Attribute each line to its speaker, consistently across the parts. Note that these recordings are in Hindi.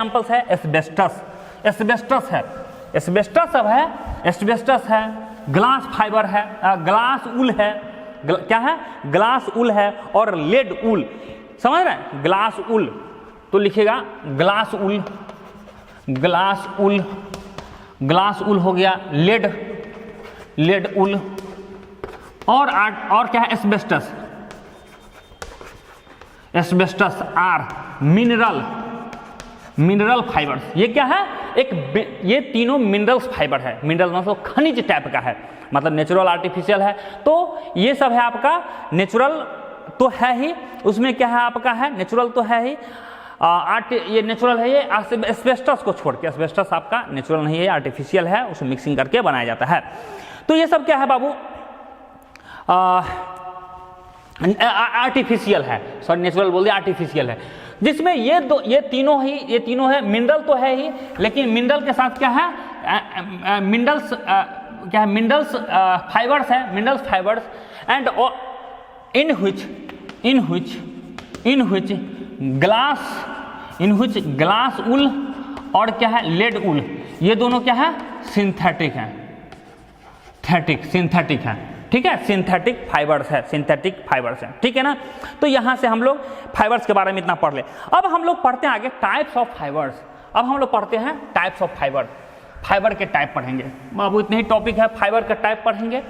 Speaker 1: एग्जाम्पल्स है एस्बेस्टस, एस्बेस्टस है, एस्बेस्टस सब है, एस्बेस्टस है, ग्लास फाइबर है, ग्लास उल है, क्या है, ग्लास उल है, और लेड उल, समझ रहे हैं, ग्लास उल, तो लिखिएगा glass wool, glass wool, glass wool हो गया, लेड, लेड उल, और क्या है, asbestos, asbestos are mineral, mineral fibres, ये क्या है, ये तीनों मिनरल्स फाइबर है, मिनरल मतलब खनिज टाइप का है, मतलब नेचुरल आर्टिफिशियल है, तो ये सब है आपका नेचुरल तो है ही, उसमें क्या है आपका है नेचुरल तो है ही, ये नेचुरल है, ये एस्बेस्टस को छोड़ के, एस्बेस्टस आपका नेचुरल नहीं है, आर्टिफिशियल है, उसको मिक्सिंग करके बनाया जाता है। तो ये सब क्या है बाबू, आर्टिफिशियल है, सॉरी नेचुरल बोल दिया, आर्टिफिशियल है, जिसमें ये तीनों है, मिनरल तो है ही, लेकिन मिनरल के साथ क्या है, मिनरल्स क्या है, मिनरल्स फाइबर्स है, minerals fibres, and in which glass wool और क्या है, लेड उल, ये दोनों क्या है, सिंथेटिक है, सिंथेटिक है, ठीक है, सिंथेटिक फाइबर्स है, सिंथेटिक फाइबर्स है, ठीक है ना। तो यहां से हम लोग फाइबर्स के बारे में इतना पढ़ ले। अब हम लोग पढ़ते हैं आगे टाइप्स ऑफ फाइबर्स। अब हम लोग पढ़ते हैं टाइप्स ऑफ फाइबर, फाइबर के टाइप पढ़ेंगे बाबू, इतने ही टॉपिक है, फाइबर का टाइप पढ़ेंगे,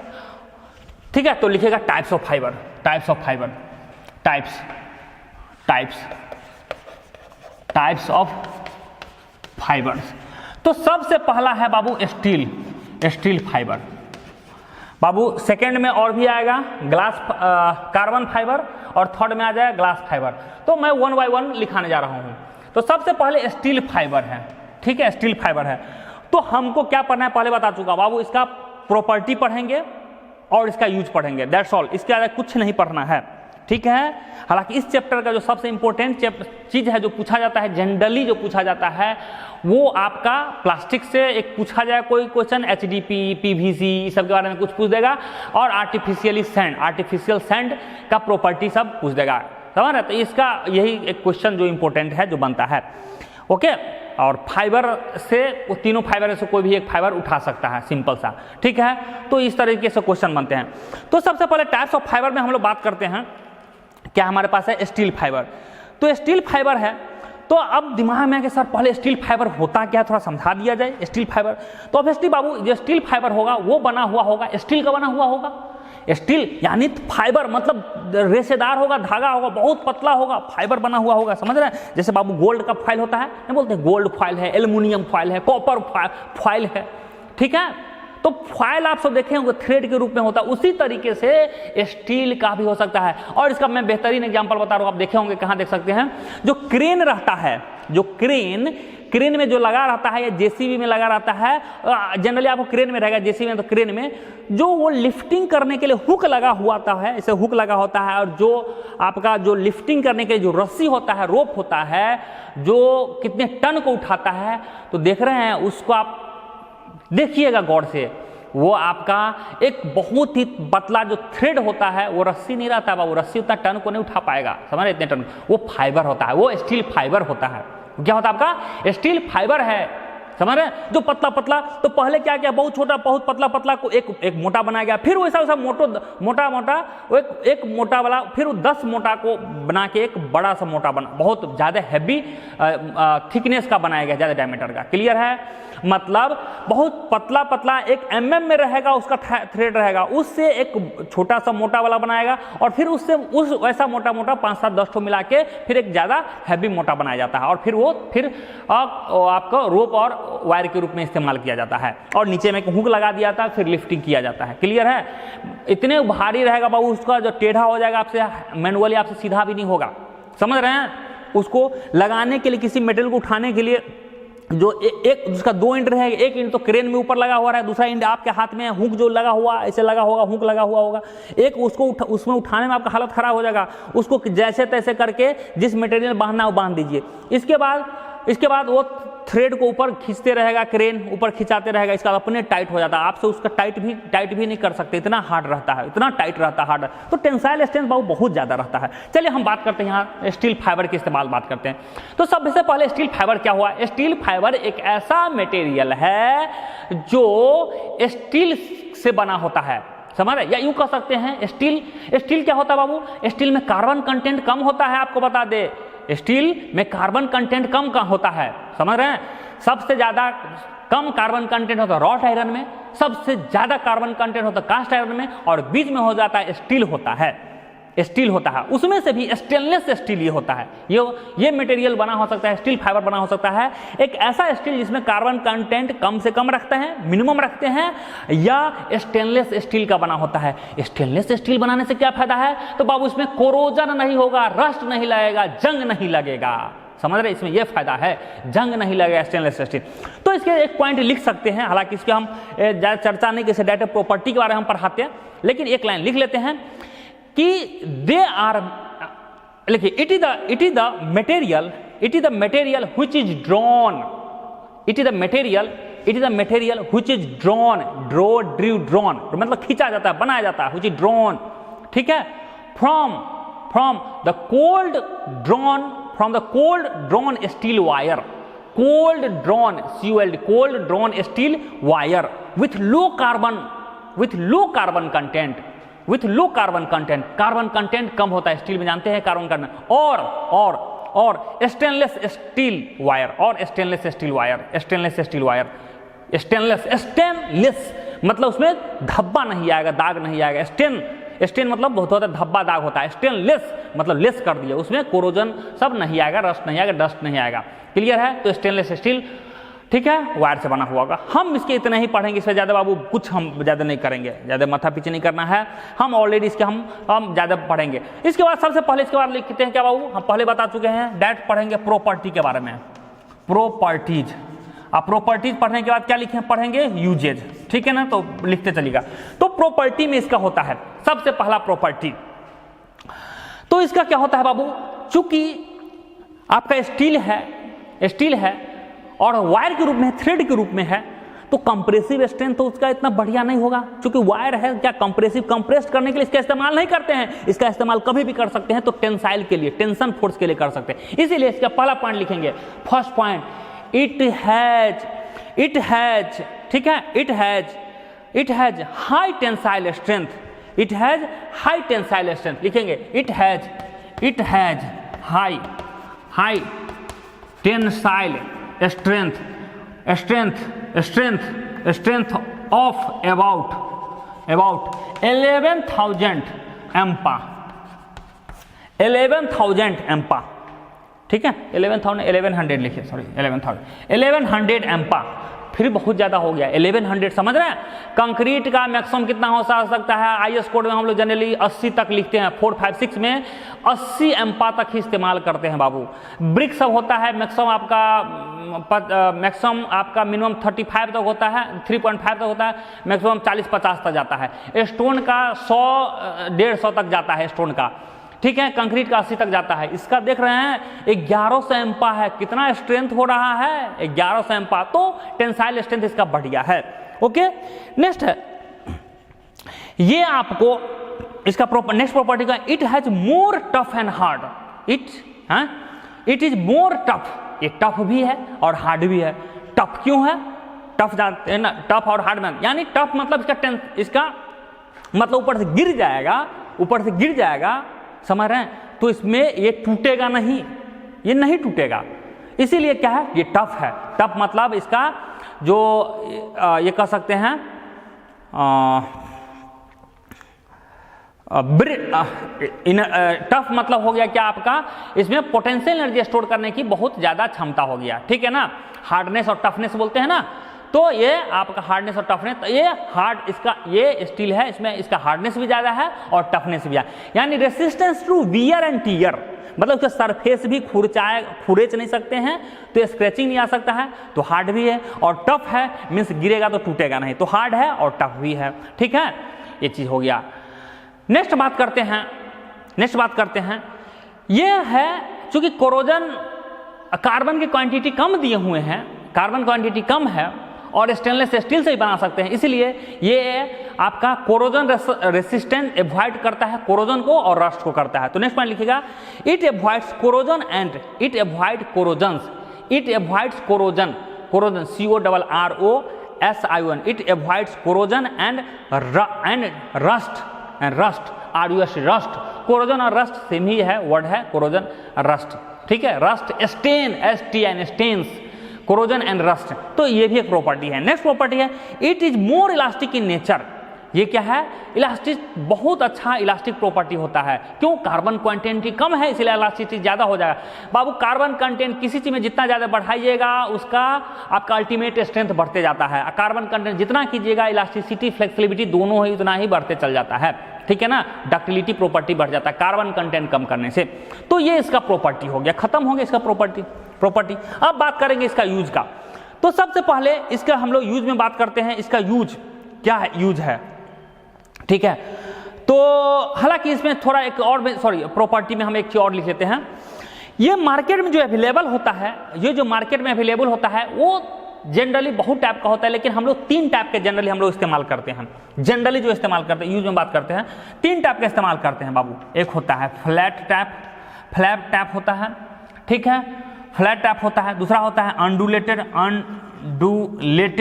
Speaker 1: ठीक है। तो लिखिएगा types of fibre, types of fibre, types types types of fibres. तो सबसे पहला है बाबू स्टील, स्टील फाइबर बाबू, सेकंड में और भी आएगा ग्लास कार्बन फाइबर, और थर्ड में आ जाएगा ग्लास फाइबर। तो मैं 1 बाय 1 लिखाने जा रहा हूं। तो सबसे पहले स्टील फाइबर है, ठीक है, स्टील फाइबर है। तो हमको क्या पढ़ना है पहले बता चुका बाबू, इसका प्रॉपर्टी पढ़ेंगे और इसका यूज पढ़ेंगे, दैट्स ऑल, इसके आगे कुछ नहीं पढ़ना है, ठीक है। हालांकि इस चैप्टर का जो सबसे इंपॉर्टेंट चीज है, जो पूछा जाता है जनरली, जो पूछा जाता है वो आपका प्लास्टिक से एक पूछा जाए कोई क्वेश्चन, HDP, PVC सब के बारे में कुछ पूछ देगा, और आर्टिफिशियली सैंड, आर्टिफिशियल सैंड का प्रॉपर्टी सब पूछ देगा, समझ रहे। तो इसका यही एक क्वेश्चन जो इंपॉर्टेंट है, जो बनता है, ओके। और फाइबर से, वो तीनों फाइबर से कोई भी एक फाइबर उठा सकता है, सिंपल सा, ठीक है। तो इस तरीके से क्वेश्चन बनते हैं। तो सबसे पहले टाइप्स ऑफ फाइबर में हम लोग बात करते हैं, क्या हमारे पास है, स्टील फाइबर। तो स्टील फाइबर है, तो अब दिमाग में है कि सर पहले स्टील फाइबर होता क्या, थोड़ा समझा दिया जाए स्टील फाइबर। तो ऑब्वियसली बाबू, जो स्टील फाइबर होगा वो बना हुआ होगा, स्टील का बना हुआ होगा। स्टील यानी फाइबर मतलब रेशेदार होगा, धागा होगा, बहुत पतला होगा, फाइबर बना हुआ होगा, समझ रहे हैं। जैसे बाबू गोल्ड का फॉइल होता है, नहीं बोलते गोल्ड फॉइल है, एल्युमिनियम फॉइल है, कॉपर फॉइल है, ठीक है। तो फॉइल आप सब देखे होंगे थ्रेड के रूप में होता है, उसी तरीके से स्टील का भी हो सकता है। और इसका मैं बेहतरीन एग्जांपल बता रहा हूं, आप देखे होंगे, कहां देख सकते हैं, जो क्रेन रहता है, जो क्रेन में जो लगा रहता है, या जेसीबी में लगा रहता है, जनरली आपको क्रेन में रहेगा, जेसीबी में तो क्रेन में जो वो लिफ्टिंग करने के लिए हुक लगा हुआ है, इसे हुक लगा होता है, और जो आपका जो लिफ्टिंग करने के लिए जो रस्सी होता है, रोप होता है, जो कितने टन को उठाता है, तो देख रहे हैं उसको, आप देखिएगा गौर से, वो आपका एक बहुत ही पतला जो थ्रेड होता है, वो रस्सी नहीं रहता है, वो रस्सी उतना टन को नहीं उठा पाएगा, समझ रहे, इतने टन, वो फाइबर होता है, वो स्टील फाइबर होता है। क्या होता है आपका, स्टील फाइबर है, समझ रहे, जो पतला पतला। तो पहले क्या किया, बहुत छोटा बहुत पतला पतला को एक मोटा बनाया गया, फिर वैसा वैसा मोटा एक मोटा वाला, फिर 10 मोटा को बना के एक बड़ा सा मोटा बना, बहुत ज्यादा हैवी थिकनेस का बनाया गया, ज्यादा डायमीटर का, क्लियर है। मतलब बहुत पतला पतला, एक mm में रहेगा उसका थ्रेड रहेगा, उससे एक छोटा सा मोटा वाला बनाएगा, और फिर उससे उस वैसा मोटा मोटा 5-7-10 ठो मिला के फिर एक ज्यादा हैवी मोटा बनाया जाता है, और फिर आपको रोप और वायर के रूप में इस्तेमाल किया जाता है, और नीचे में हुक लगा दिया था, फिर लिफ्टिंग किया जाता है, क्लियर है। इतने भारी रहेगा बाबू, उसका जो टेढ़ा हो जाएगा आपसे, मैनुअली आपसे सीधा भी नहीं होगा, समझ रहे हैं। उसको लगाने के लिए, किसी मेटेरियल को उठाने के लिए, जो एक जिसका 2 एंड रहेगा, एक एंड तो क्रेन में ऊपर लगा हुआ है, दूसरा एंड आपके हाथ में हुक जो लगा हुआ, ऐसे लगा होगा, हुक लगा हुआ होगा, एक उसको उसमें उठाने में आपका हालत खराब हो जाएगा, उसको जैसे तैसे करके जिस मटेरियल बांधना है वो बांध दीजिए। इसके बाद इसके बाद वो थ्रेड को ऊपर खींचते रहेगा, क्रेन ऊपर खिंचाते रहेगा, इसका अपने टाइट हो जाता है, आपसे उसका टाइट भी नहीं कर सकते, इतना हार्ड रहता है, इतना टाइट रहता है हार्ड। तो टेंसाइल स्ट्रेंथ बहुत ज़्यादा रहता है। चलिए हम बात करते हैं यहाँ स्टील फाइबर के इस्तेमाल बात करते हैं। तो सबसे पहले स्टील फाइबर क्या हुआ? स्टील फाइबर एक ऐसा मटेरियल है जो स्टील से बना होता है, समझ रहे? या यूं कह सकते हैं स्टील क्या होता है बाबू? स्टील में कार्बन कंटेंट कम होता है, आपको बता दे, स्टील में कार्बन कंटेंट कम होता है, समझ रहे हैं? सबसे ज्यादा कम कार्बन कंटेंट होता है रॉट आयरन में, सबसे ज्यादा कार्बन कंटेंट होता है कास्ट आयरन में, और बीच में हो जाता है स्टील होता है। उसमें से भी स्टेनलेस स्टील ये होता है, ये मटेरियल बना हो सकता है, स्टील फाइबर बना हो सकता है एक ऐसा स्टील जिसमें कार्बन कंटेंट कम से कम रखते हैं, मिनिमम रखते हैं, या स्टेनलेस स्टील का बना होता है। स्टेनलेस स्टील बनाने से क्या फायदा है? तो बाबू इसमें कोरोजन नहीं होगा, रस्ट नहीं लगेगा, जंग नहीं लगेगा, समझ रहे? इसमें यह फायदा है, जंग नहीं लगेगा स्टेनलेस स्टील। तो इसके एक पॉइंट लिख सकते हैं, हालांकि इसके हम ज्यादा चर्चा नहीं, किसी डाटा प्रॉपर्टी के बारे में हम पढ़ाते हैं, लेकिन एक लाइन लिख लेते हैं कि दे आर, देखिए it is the material which is drawn, which is drawn, drawn मतलब खींचा जाता है, बनाया जाता है, व्हिच इज ड्रॉन, ठीक है, from the cold drawn steel wire, cold drawn steel wire with low carbon content, carbon content कम होता है स्टील में, जानते हैं कार्बन कंटेंट, और स्टेनलेस स्टील वायर, स्टेनलेस मतलब उसमें धब्बा नहीं आएगा, दाग नहीं आएगा, स्टेन मतलब बहुत होता है धब्बा दाग होता है, स्टेनलेस मतलब लेस कर दिया, उसमें कोरोजन सब नहीं आएगा, रस्ट नहीं आएगा, डस्ट नहीं आएगा, क्लियर है? तो स्टेनलेस स्टील, ठीक है, वायर से बना हुआ होगा। हम इसके इतना ही पढ़ेंगे, इससे ज़्यादा बाबू कुछ हम ज़्यादा नहीं करेंगे, ज़्यादा माथा पीछे नहीं करना है, हम ऑलरेडी इसके हम ज़्यादा पढ़ेंगे। इसके बाद सबसे पहले इसके बाद लिखते हैं क्या बाबू? हम पहले बता चुके हैं, डायरेक्ट पढ़ेंगे प्रॉपर्टी के बारे में, प्रॉपर्टीज। अब प्रॉपर्टीज पढ़ने के बाद क्या पढ़ेंगे? यूजेज, ठीक है ना? तो लिखते चलिएगा। तो प्रॉपर्टी में इसका होता है सबसे पहला प्रॉपर्टी, तो इसका क्या होता है बाबू? चूंकि आपका स्टील है और वायर के रूप में, थ्रेड के रूप में है, तो कंप्रेसिव स्ट्रेंथ तो उसका इतना बढ़िया नहीं होगा, क्योंकि वायर है, क्या कंप्रेस्ड करने के लिए इसका इस्तेमाल नहीं करते हैं, इसका इस्तेमाल कभी भी कर सकते हैं तो टेंसाइल के लिए, टेंशन फोर्स के लिए कर सकते हैं। इसीलिए इसका पहला पॉइंट लिखेंगे, फर्स्ट पॉइंट, इट हैज, ठीक है, it has high tensile strength, लिखेंगे, it has high tensile strength of about 11,000 MPa, ठीक है, 1100 लिखिए, सॉरी 1100 एम्पा, फिर बहुत ज्यादा हो गया, 1100, समझ रहे हैं? कंक्रीट का मैक्सिमम कितना हो सकता है? आईएस कोड में हम लोग जनरली 80 तक लिखते हैं, 456 में 80 एम्पा तक ही इस्तेमाल करते हैं बाबू। ब्रिक सब होता है मैक्सिमम आपका मिनिमम 35 तक होता है, 3.5 तक होता है, मैक्सिमम 40-50 तक जाता है। स्टोन का 100-150 तक जाता है स्टोन का, ठीक है, कंक्रीट का 80 तक जाता है। इसका देख रहे हैं 1100 एम्पा है, कितना स्ट्रेंथ हो रहा है? 1100 एम्पा, तो टेंसाइल स्ट्रेंथ इसका बढ़िया है। ओके, नेक्स्ट है ये आपको इसका नेक्स्ट प्रॉपर्टी का, it has more tough and hard, it is more tough, ये टफ भी है और हार्ड भी है। टफ क्यों है? टफ जानते हैं ना, टफ और हार्ड में, यानी टफ मतलब इसका मतलब ऊपर से गिर जाएगा, समझ रहे हैं? तो इसमें ये टूटेगा नहीं, ये नहीं टूटेगा, इसीलिए क्या है, ये टफ है। टफ मतलब इसका जो ये कह सकते हैं टफ मतलब हो गया क्या आपका, इसमें पोटेंशियल एनर्जी स्टोर करने की बहुत ज्यादा क्षमता हो गया, ठीक है ना? हार्डनेस और टफनेस बोलते हैं ना, तो ये आपका हार्डनेस और टफनेस, तो ये ये स्टील है, इसमें इसका हार्डनेस भी ज्यादा है और टफनेस भी है, यानी resistance to wear and tear, मतलब उसका सरफेस भी खुरेच नहीं सकते हैं, तो स्क्रैचिंग नहीं आ सकता है, तो हार्ड भी है, और टफ है मीन्स गिरेगा तो टूटेगा नहीं, तो हार्ड है और टफ भी है, ठीक है, ये चीज हो गया। नेक्स्ट बात करते हैं, ये है चूंकि कोरोजन कार्बन की क्वांटिटी कम दिए हुए हैं, कार्बन क्वांटिटी कम है और स्टेनलेस स्टील से ही बना सकते हैं, इसलिए ये आपका कोरोजन रेसिस्टेंट एवॉइड करता है, कोरोजन को और रस्ट को करता है। तो नेक्स्ट पॉइंट लिखिएगा, it avoids corrosion and it avoid corrosions, it avoids corrosion, corrosion CORROSION, it avoids corrosion and rust, and rust RUST, rust, corrosion और रस्ट सेम ही है, वर्ड है कोरोजन रस्ट, ठीक है। Rust stain STN, stains, corrosion and rust, तो ये भी एक प्रॉपर्टी है। नेक्स्ट प्रॉपर्टी है, it is more elastic in nature, ये क्या है, इलास्टिक, बहुत अच्छा इलास्टिक प्रॉपर्टी होता है। क्यों, कार्बन क्वांटिटी कम है इसलिए इलास्टिसिटी ज़्यादा हो जाएगा। बाबू कार्बन कंटेंट किसी चीज़ में जितना ज़्यादा बढ़ाइएगा उसका आपका अल्टीमेट स्ट्रेंथ बढ़ते जाता है, कार्बन कंटेंट जितना कीजिएगा इलास्टिसिटी फ्लेक्सिबिलिटी दोनों ही उतना ही बढ़ते चल जाता है, ठीक है ना। डक्टिलिटी प्रॉपर्टी बढ़ जाता है कार्बन कंटेंट कम करने से। तो ये इसका प्रॉपर्टी हो गया, खत्म हो गया इसका प्रॉपर्टी। अब बात करेंगे इसका यूज का। तो सबसे पहले इसका हम लोग यूज में बात करते हैं, इसका यूज क्या है, यूज है, ठीक है। तो हालांकि इसमें थोड़ा एक और, प्रॉपर्टी में हम एक चीज और लिख लेते हैं। ये मार्केट में जो अवेलेबल होता है, ये जो मार्केट में अवेलेबल होता है वो जनरली बहुत टाइप का होता है, लेकिन हम लोग 3 टाइप के जनरली हम लोग इस्तेमाल करते हैं। जनरली जो इस्तेमाल करते हैं, यूज में बात करते हैं, 3 टाइप का इस्तेमाल करते हैं बाबू। एक होता है फ्लैट टैप होता है, ठीक है, फ्लैट टैप होता है। दूसरा होता है अनडुलेटेड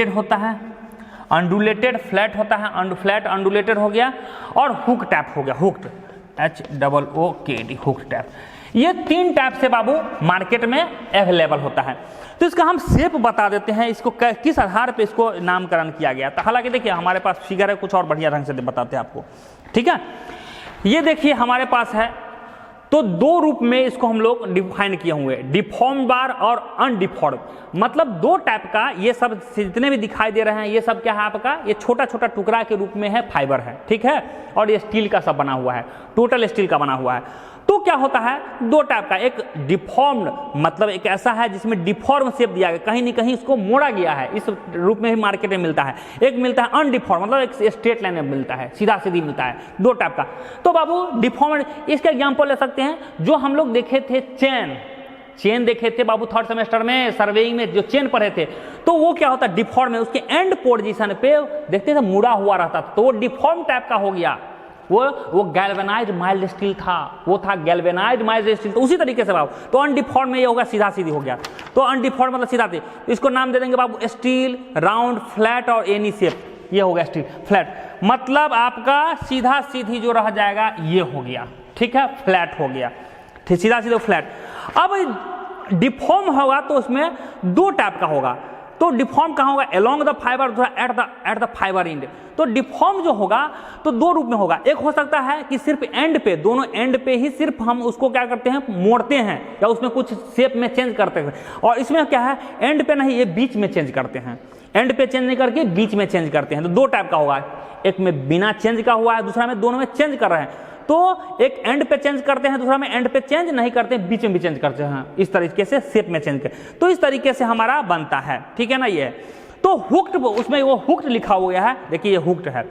Speaker 1: होता है, अनडुलेटेड फ्लैट होता है, फ्लैट अनडुलेटेड हो गया, और हुक टैप हो गया, हुक्ड HOOKED, हुक टैप। ये 3 टाइप से बाबू मार्केट में अवेलेबल होता है। तो इसका हम शेप बता देते हैं, इसको किस आधार पे इसको नामकरण किया गया था। हालांकि देखिए हमारे पास फिगर है, कुछ और बढ़िया ढंग से बताते हैं आपको, ठीक है। ये देखिए हमारे पास है, तो 2 रूप में इसको हम लोग डिफाइन किए हुए, डिफॉर्म बार और अनडिफॉर्म, मतलब 2 टाइप का। ये सब जितने भी दिखाई दे रहे हैं ये सब क्या है आपका, ये छोटा छोटा टुकड़ा के रूप में है, फाइबर है, ठीक है, और ये स्टील का सब बना हुआ है, टोटल स्टील का बना हुआ है। तो क्या होता है, 2 टाइप का, एक डिफॉर्म्ड मतलब एक ऐसा है जिसमें डिफॉर्म शेप दिया गया, कहीं न कहीं इसको मोड़ा गया है, इस रूप में भी मार्केट में मिलता है। एक मिलता है अनडिफॉर्म, मतलब एक स्ट्रेट लाइन में मिलता है, सीधा सीधी मिलता है, 2 टाइप का। तो बाबू डिफॉर्म्ड, इसका एग्जांपल ले सकते हैं, जो हम लोग देखे थे चेन देखे थे बाबू 3rd सेमेस्टर में, सर्वेइंग में जो चेन पढ़े थे, तो वो क्या होता है डिफॉर्म में, उसके एंड पोजीशन पे देखते थे मुड़ा हुआ रहता था, तो वो डिफॉर्म टाइप का हो गया। वो गैल्वेनाइज्ड माइल्ड स्टील था, वो था गैल्वेनाइज्ड माइल्ड स्टील। तो उसी तरीके से बाबू, तो अनडिफॉर्म में ये होगा सीधा सीधी हो गया, तो अनडिफॉर्म मतलब सीधा थी। इसको नाम दे देंगे बाबू स्टील, राउंड, फ्लैट और एनी शेप, ये हो गया स्टील फ्लैट, मतलब आपका सीधा सीधी जो रह जाएगा ये हो गया, ठीक है, फ्लैट हो गया, ठीक, सीधा सीधा फ्लैट। अब डिफॉर्म होगा तो उसमें 2 टाइप का होगा। तो डिफॉर्म कहाँ होगा, along the fibre, at the fibre and. तो डिफॉर्म जो होगा तो 2 रूप में होगा, एक हो सकता है कि सिर्फ एंड पे, दोनों एंड पे ही सिर्फ हम उसको क्या करते हैं, मोड़ते हैं या उसमें कुछ शेप में चेंज करते हैं, और इसमें क्या है एंड पे नहीं, ये बीच में चेंज करते हैं, एंड पे चेंज नहीं करके बीच में चेंज करते हैं। तो 2 टाइप का होगा, एक में बिना चेंज का हुआ है, दूसरा में दोनों में चेंज कर रहे हैं। तो एक एंड पे चेंज करते हैं, दूसरा में एंड पे चेंज नहीं करते, बीच में भी चेंज करते हैं, इस तरीके से शेप में चेंज कर, तो इस तरीके से हमारा बनता है, ठीक है ना। ये तो हुक्ड, उसमें वो हुक्ड लिखा हुआ है, देखिए ये हुक्ड है,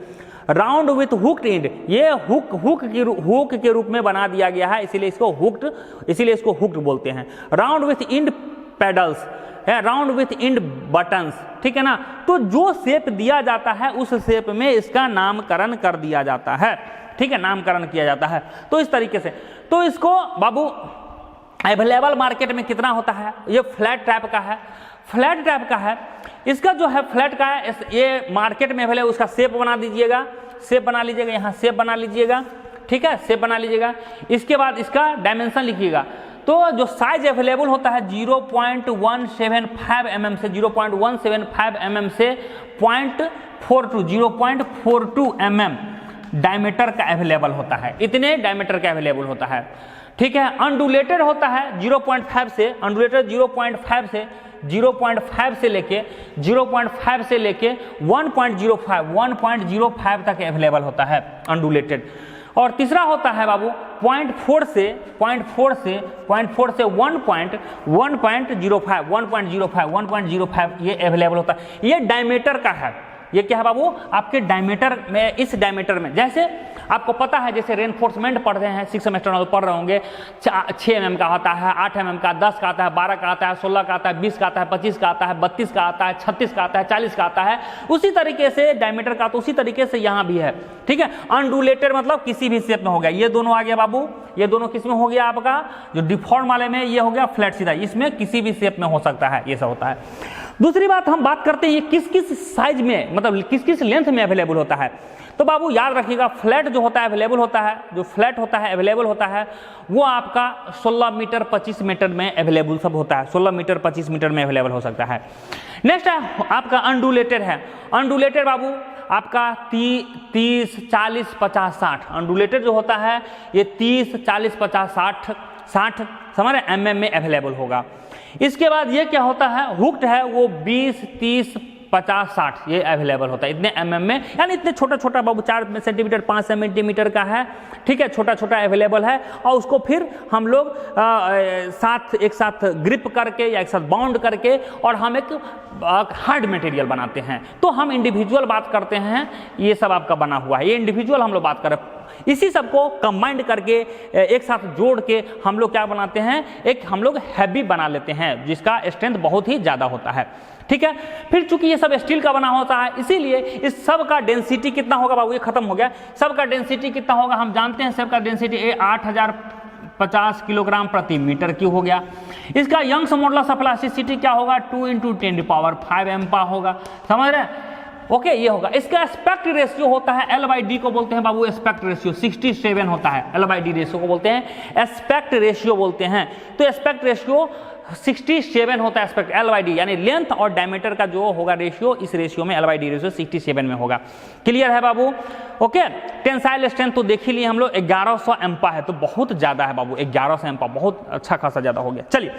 Speaker 1: राउंड विथ हुक्ड एंड, ये हुक के रूप में बना दिया गया है, इसीलिए इसको हुक्ड बोलते हैं। राउंड विथ एंड पेडल्स है, राउंड विथ एंड बटन्स, ठीक है ना। तो जो शेप दिया जाता है उस शेप में इसका नामकरण कर दिया जाता है, ठीक है, नामकरण किया जाता है। तो इस तरीके से, तो इसको बाबू अवेलेबल मार्केट में कितना होता है, ये फ्लैट टाइप का है, फ्लैट टाइप का है। इसका जो है फ्लैट का है, ये मार्केट में अवेलेबल, उसका शेप बना दीजिएगा, शेप बना लीजिएगा, यहाँ शेप बना लीजिएगा, ठीक है, शेप बना लीजिएगा। इसके बाद इसका डायमेंशन लिखिएगा। तो जो साइज अवेलेबल होता है 0.175 mm से 0.175 mm से 0.42 mm डायमीटर का अवेलेबल होता है, इतने डायमीटर का अवेलेबल होता है, ठीक है। अनडुलेटेड होता है 0.5 से, अनडुलेटेड 0.5 से लेके 1.05 तक अवेलेबल होता है अनडुलेटेड। और तीसरा होता है बाबू 0.4 से 1.05 ये अवेलेबल होता है, ये डायमीटर का है, ये क्या है बाबू, आपके डायमीटर में, इस डायमीटर में, जैसे आपको पता है जैसे रेनफोर्समेंट पढ़ रहे हैं 6 सेमेस्टर में पढ़ रहे होंगे, 6 mm का आता है, 8 mm का, 10 का आता है, 12 का आता है, 16 का आता है, 20 का आता है, 25 का आता है, 32 का आता है, 36 का आता है, 40 का आता है, उसी तरीके से डायमीटर का, तो उसी तरीके से यहाँ भी है, ठीक है। अनडुलेटेड मतलब किसी भी शेप में हो गया, ये दोनों आ गया बाबू, ये दोनों किस में हो गया आपका, जो डिफॉर्म वाले में ये हो गया फ्लैट सीधा, इसमें किसी भी शेप में हो सकता है, ये सब होता है। दूसरी बात हम बात करते हैं ये किस किस साइज में, मतलब किस किस लेंथ में अवेलेबल होता है। तो बाबू याद रखिएगा, फ्लैट जो होता है अवेलेबल होता है, जो फ्लैट होता है अवेलेबल होता है वो आपका 16 मीटर 25 मीटर में अवेलेबल सब होता है, 16 मीटर 25 मीटर में अवेलेबल हो सकता है। नेक्स्ट है आपका अनडुलेटेड है। अनडुलेटेड बाबू आपका 30 40 50 60, अनडुलेटेड जो होता है ये 30 40 50 60 समझ रहे mm में अवेलेबल होगा। इसके बाद ये क्या होता है, हुक्ड है वो 20 30 50 60 ये अवेलेबल होता है इतने mm में, यानी इतने छोटा छोटा बाबू 4 सेंटीमीटर 5 सेंटीमीटर का है, ठीक है, छोटा छोटा अवेलेबल है। और उसको फिर हम लोग एक साथ ग्रिप करके या एक साथ बाउंड करके और हम एक हार्ड मटेरियल बनाते हैं। तो हम इंडिविजुअल बात करते हैं, ये सब आपका बना हुआ है, ये इंडिविजुअल हम लोग बात कर रहे हैं। इसी सबको कंबाइंड करके एक साथ जोड़ के हम लोग क्या बनाते हैं, एक हम लोग हैवी बना लेते हैं जिसका स्ट्रेंथ बहुत ही ज़्यादा होता है, ठीक है। फिर चूंकि ये सब स्टील का बना होता है इसीलिए इस सब का डेंसिटी कितना होगा बाबू, ये खत्म हो गया। सब का डेंसिटी कितना होगा हम जानते हैं, सब का डेंसिटी 8050 किलोग्राम प्रति मीटर क्यूब हो गया। इसका यंग्स मॉडुलस ऑफ इलास्टिसिटी क्या होगा, 2 × 10⁵ एम्पा होगा, समझ रहे हैं। ओके ये होगा। इसका एस्पेक्ट रेशियो होता है L/D को बोलते हैं बाबू एस्पेक्ट रेशियो, 67 होता है। L/D रेशियो को बोलते हैं एस्पेक्ट रेशियो बोलते हैं। तो एस्पेक्ट रेशियो 67 होता है, एस्पेक्ट L/D यानी लेंथ और डायमीटर का जो होगा रेशियो, इस रेशियो में L/D रेशियो 67 में होगा। क्लियर है बाबू। ओके टेंसाइल स्ट्रेंथ तो देख ही लिए हम लोग 1100 एम्पा है, तो बहुत ज़्यादा है बाबू, 1100 एम्पा बहुत अच्छा खासा ज़्यादा हो गया। चलिए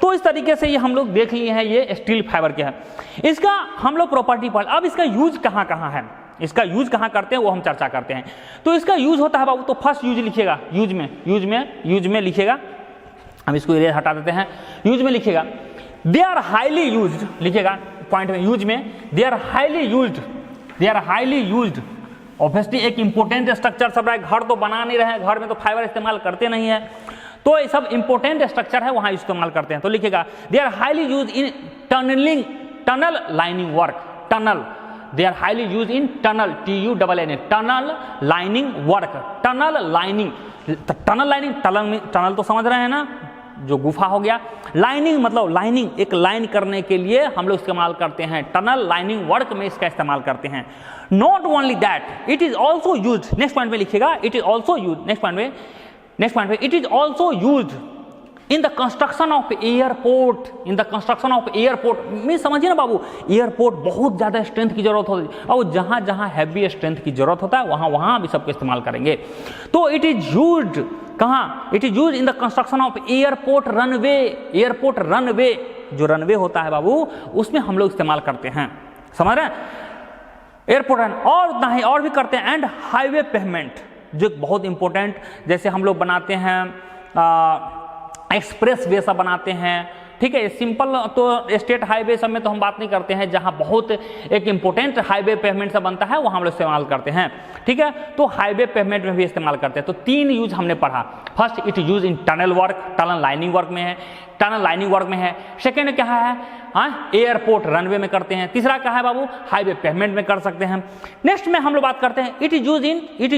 Speaker 1: तो इस तरीके से ये हम लोग देख लिए हैं, ये स्टील फाइबर के है। इसका हम लोग प्रॉपर्टी पर, अब इसका यूज कहाँ कहाँ है, इसका यूज कहाँ करते हैं वो हम चर्चा करते हैं। तो इसका यूज होता है बाबू, तो फर्स्ट यूज लिखिएगा, यूज में लिखिएगा, हम इसको इरेज हटा देते हैं। यूज में लिखिएगा दे आर हाईली यूज्ड, लिखिएगा पॉइंट में, यूज में they are highly used. Obviously एक इंपॉर्टेंट स्ट्रक्चर सब रहा है, घर तो बना नहीं रहे हैं, घर में तो फाइबर इस्तेमाल करते नहीं है, तो ये सब इंपॉर्टेंट स्ट्रक्चर है वहां इस्तेमाल करते हैं। तो लिखिएगा they are highly use in tunnel lining work, tunnel they are highly use in tunnel, TUNN, tunnel lining work, tunnel lining, tunnel तो समझ रहे हैं ना, जो गुफा हो गया। लाइनिंग मतलब लाइनिंग, एक लाइन करने के लिए हम लोग इस्तेमाल करते हैं, टनल लाइनिंग वर्क में इसका इस्तेमाल करते हैं। Not only that, it is also use, next point में लिखिएगा it is also use, next point में it is also use in the construction of airport, in the construction of airport में, समझिए ना बाबू, एयरपोर्ट बहुत ज़्यादा स्ट्रेंथ की जरूरत होती है, और जहाँ जहाँ हैवी स्ट्रेंथ की जरूरत होता है वहाँ वहाँ भी सबको इस्तेमाल करेंगे। तो इट इज यूज्ड कहाँ, it is used in the construction of airport runway, airport runway जो रनवे होता है बाबू उसमें हम लोग इस्तेमाल करते हैं, समझ रहे हैं। एयरपोर्ट रन और उतना ही और भी करते हैं। एंड हाईवे पेवमेंट जो बहुत इंपॉर्टेंट, जैसे हम लोग बनाते हैं एक्सप्रेस वे सब बनाते हैं, ठीक है। सिंपल तो स्टेट हाईवे सब में तो हम बात नहीं करते हैं, जहां बहुत एक इंपॉर्टेंट हाईवे पेवमेंट सब बनता है वहां हम लोग इस्तेमाल करते हैं, ठीक है। तो हाईवे पेवमेंट में भी इस्तेमाल करते हैं। तो 3 यूज हमने पढ़ा। First it use in tunnel work, tunnel lining work में है, टनल लाइनिंग वर्क में है। सेकेंड क्या है, एयरपोर्ट रनवे में करते हैं। तीसरा क्या है बाबू, हाईवे पेवमेंट में कर सकते हैं। नेक्स्ट में हम लोग बात करते हैं it is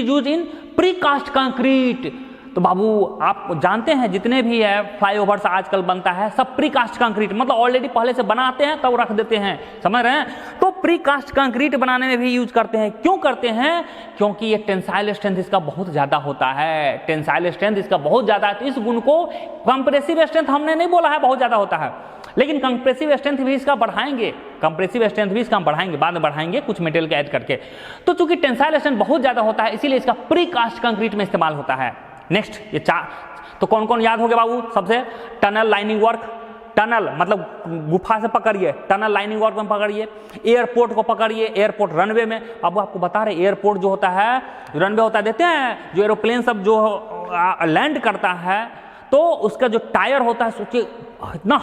Speaker 1: use in precast concrete. तो बाबू आप जानते हैं जितने भी है फ्लाईओवर्स आजकल बनता है सब प्रीकास्ट कंक्रीट, मतलब ऑलरेडी पहले से बनाते हैं तब रख देते हैं, समझ रहे हैं। तो प्रीकास्ट कंक्रीट बनाने में भी यूज करते हैं। क्यों करते हैं, क्योंकि ये टेंसाइल स्ट्रेंथ इसका बहुत ज्यादा होता है, टेंसाइल स्ट्रेंथ इसका बहुत ज्यादा है। तो इस गुण को, कंप्रेसिव स्ट्रेंथ हमने नहीं बोला है बहुत ज्यादा होता है, लेकिन कंप्रेसिव स्ट्रेंथ भी इसका बढ़ाएंगे, कंप्रेसिव स्ट्रेंथ भी इसका बढ़ाएंगे, बाद में बढ़ाएंगे कुछ मटेरियल के ऐड करके। तो चूंकि टेंसाइल स्ट्रेंथ बहुत ज्यादा होता है इसीलिए इसका प्रीकास्ट कंक्रीट में इस्तेमाल होता है। नेक्स्ट ये 4 तो कौन कौन याद हो गया बाबू, सबसे टनल लाइनिंग वर्क, टनल मतलब गुफा से पकड़िए, टनल लाइनिंग वर्क में पकड़िए, एयरपोर्ट को पकड़िए, एयरपोर्ट रनवे में। अब आपको बता रहे एयरपोर्ट जो होता है, रनवे होता है, देखते हैं जो एरोप्लेन सब जो लैंड करता है तो उसका जो टायर होता है, सोचिए इतना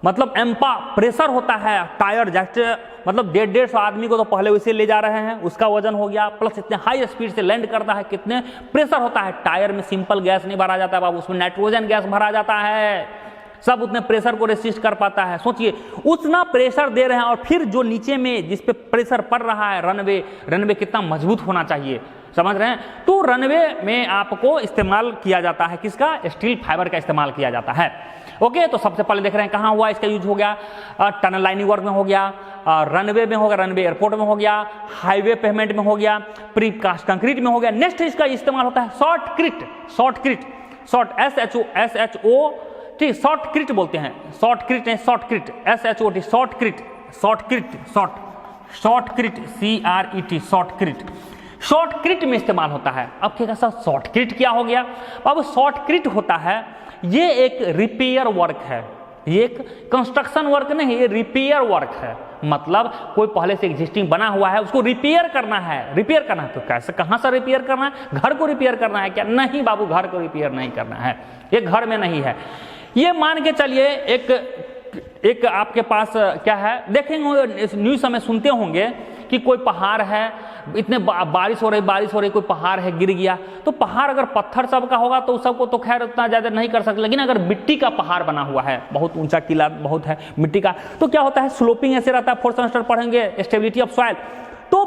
Speaker 1: मतलब एम्पा प्रेशर होता है टायर, जैसे मतलब 150 आदमी को तो पहले वैसे ले जा रहे हैं, उसका वजन हो गया, प्लस इतने हाई स्पीड से लैंड करता है, कितने प्रेशर होता है। टायर में सिंपल गैस नहीं भरा जाता है बाबू, उसमें नाइट्रोजन गैस भरा जाता है, सब उतने प्रेशर को रेसिस्ट कर पाता है। सोचिए उतना प्रेशर दे रहे हैं और फिर जो नीचे में जिस पे प्रेशर पड़ रहा है रनवे कितना मजबूत होना चाहिए, समझ रहे हैं। तो रनवे में आपको इस्तेमाल किया जाता है किसका, स्टील फाइबर का इस्तेमाल किया जाता है। ओके, तो सबसे पहले देख रहे हैं कहाँ हुआ इसका यूज हो गया, टनल लाइनिंग वर्क में हो गया, रनवे में हो गया, रनवे एयरपोर्ट में हो गया, हाईवे पेवमेंट में हो गया, प्रीकास्ट कंक्रीट में हो गया। नेक्स्ट इसका इस्तेमाल होता है शॉर्टक्रिट, SHO ठीक, शॉर्टक्रिट बोलते हैं, शॉर्टक्रिट नहीं शॉर्टक्रिट, SHOT शॉर्टक्रिट, CRET शॉर्टक्रिट में इस्तेमाल होता है। अब क्या सर शॉर्टक्रिट क्या हो गया, अब शॉर्टक्रिट होता है ये एक रिपेयर वर्क है, ये एक कंस्ट्रक्शन वर्क नहीं, ये रिपेयर वर्क है। मतलब कोई पहले से एग्जिस्टिंग बना हुआ है उसको रिपेयर करना है, तो कैसे कहाँ से रिपेयर करना है, घर को रिपेयर करना है क्या, नहीं बाबू घर को रिपेयर नहीं करना है, ये घर में नहीं है। ये मान के चलिए एक आपके पास क्या है, देखेंगे न्यूज़ में सुनते होंगे कि कोई पहाड़ है, इतने बारिश हो रही, कोई पहाड़ है गिर गया, तो पहाड़ अगर पत्थर सब का होगा तो सबको तो खैर उतना ज़्यादा नहीं कर सकते, लेकिन अगर मिट्टी का पहाड़ बना हुआ है, बहुत ऊंचा किला बहुत है मिट्टी का, तो क्या होता है स्लोपिंग ऐसे रहता है, 4th सेमेस्टर पढ़ेंगे स्टेबिलिटी ऑफ सॉइल,